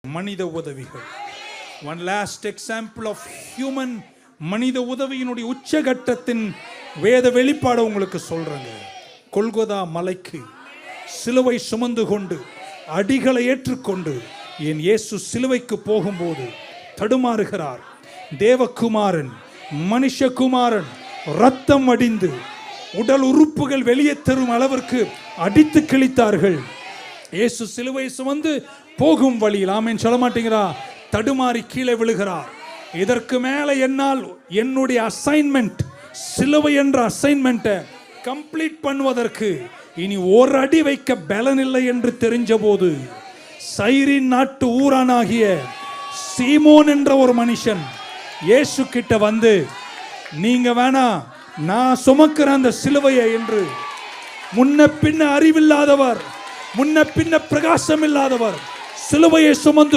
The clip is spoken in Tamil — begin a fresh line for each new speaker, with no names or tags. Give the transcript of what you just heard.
மனித உதவிகள். One last example of human மனித உதவியினுடைய உச்சகட்டத்தின் வேத வெளிப்பாடு உங்களுக்கு சொல்றேங்க. கொல்கொதா மலைக்கு சிலுவை சுமந்து கொண்டு அடிகளை ஏற்றுக்கொண்டு என் இயேசு சிலுவைக்கு போகும்போது தடுமாறுகிறார். தேவகுமாரன் மனுஷகுமாரன் ரத்தம் வடிந்து உடல் உறுப்புகள் வெளியே தரும் அளவிற்கு அடித்து கிழித்தார்கள். இயேசு சிலுவை சுமந்து போகும் வழியில், ஆமென் சொல்ல மாட்டீங்களா, தடுமாறி கீழே விழுகிறார். இதற்கு மேல என்னால் என்னுடைய அசைன்மெண்ட், சிலுவை என்ற அசைன்மெண்ட்டை கம்ப்ளீட் பண்ணுவதற்கு இனி ஒரு அடி வைக்க பலன் இல்லை என்று தெரிஞ்ச போது சைரின் நாட்டு ஊரானாகிய சீமோன் என்ற ஒரு மனுஷன் இயேசு கிட்ட வந்து, நீங்க வேணா நான் சுமக்கிற அந்த சிலுவையை என்று, முன்ன பின்ன அறிவில்லாதவர், முன்ன பின்ன பிரகாசம் இல்லாதவர், சிலுவையை சுமந்து